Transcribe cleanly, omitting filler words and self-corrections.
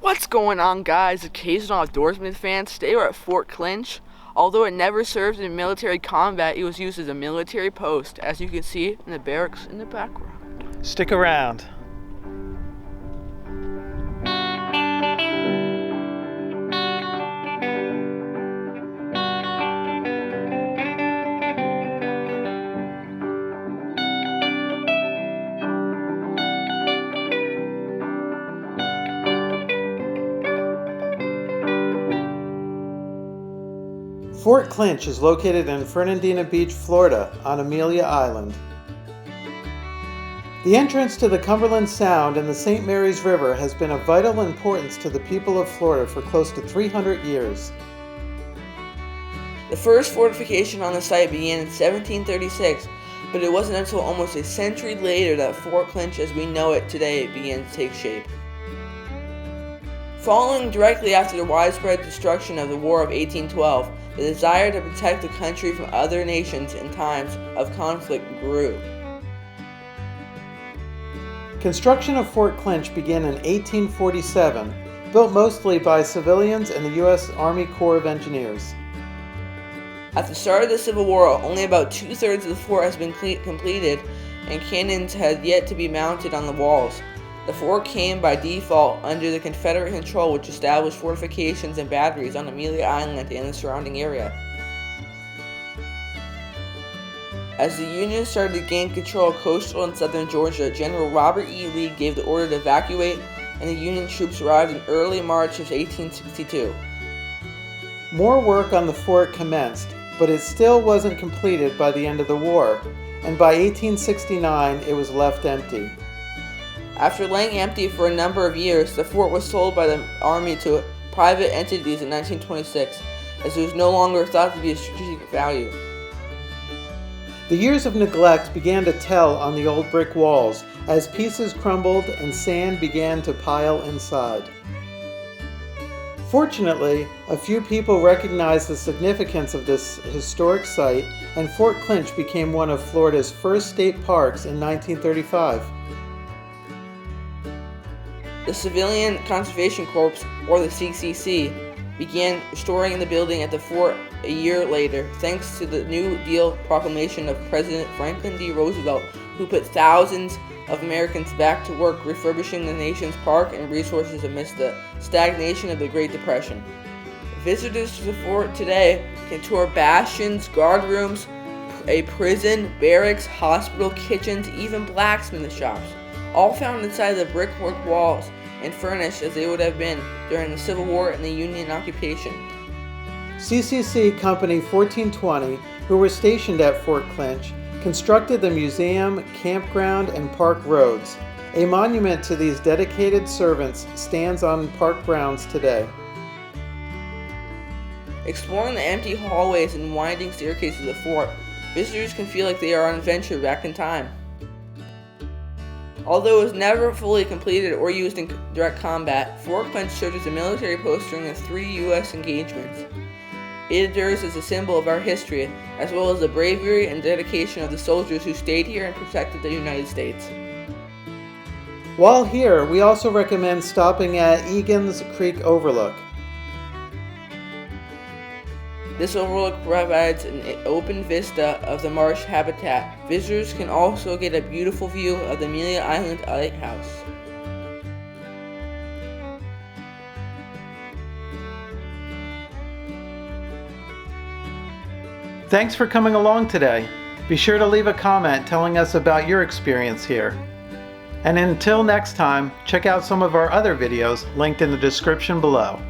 What's going on, guys? Occasional outdoorsman fans. Today we're at Fort Clinch. Although it never served in military combat, it was used as a military post, as you can see in the barracks in the background. Stick around. Fort Clinch is located in Fernandina Beach, Florida, on Amelia Island. The entrance to the Cumberland Sound and the St. Mary's River has been of vital importance to the people of Florida for close to 300 years. The first fortification on the site began in 1736, but it wasn't until almost a century later that Fort Clinch as we know it today began to take shape. Following directly after the widespread destruction of the War of 1812, the desire to protect the country from other nations in times of conflict grew. Construction of Fort Clinch began in 1847, built mostly by civilians and the U.S. Army Corps of Engineers. At the start of the Civil War, only about two-thirds of the fort has been completed, and cannons had yet to be mounted on the walls. The fort came by default under the Confederate control, which established fortifications and batteries on Amelia Island and the surrounding area. As the Union started to gain control of coastal and southern Georgia, General Robert E. Lee gave the order to evacuate, and the Union troops arrived in early March of 1862. More work on the fort commenced, but it still wasn't completed by the end of the war, and by 1869 it was left empty. After laying empty for a number of years, the fort was sold by the Army to private entities in 1926, as it was no longer thought to be of strategic value. The years of neglect began to tell on the old brick walls as pieces crumbled and sand began to pile inside. Fortunately, a few people recognized the significance of this historic site, and Fort Clinch became one of Florida's first state parks in 1935. The Civilian Conservation Corps, or the CCC, began restoring the building at the fort a year later, thanks to the New Deal proclamation of President Franklin D. Roosevelt, who put thousands of Americans back to work refurbishing the nation's park and resources amidst the stagnation of the Great Depression. Visitors to the fort today can tour bastions, guard rooms, a prison, barracks, hospital, kitchens, even blacksmith shops, all found inside the brickwork walls and furnished as they would have been during the Civil War and the Union occupation. CCC Company 1420, who were stationed at Fort Clinch, constructed the museum, campground, and park roads. A monument to these dedicated servants stands on park grounds today. Exploring the empty hallways and winding staircases of the fort, visitors can feel like they are on an adventure back in time. Although it was never fully completed or used in direct combat, Fort Clinch served as a military post during the 3 U.S. engagements. It endures as a symbol of our history, as well as the bravery and dedication of the soldiers who stayed here and protected the United States. While here, we also recommend stopping at Egan's Creek Overlook. This overlook provides an open vista of the marsh habitat. Visitors can also get a beautiful view of the Amelia Island Lighthouse. Thanks for coming along today. Be sure to leave a comment telling us about your experience here. And until next time, check out some of our other videos linked in the description below.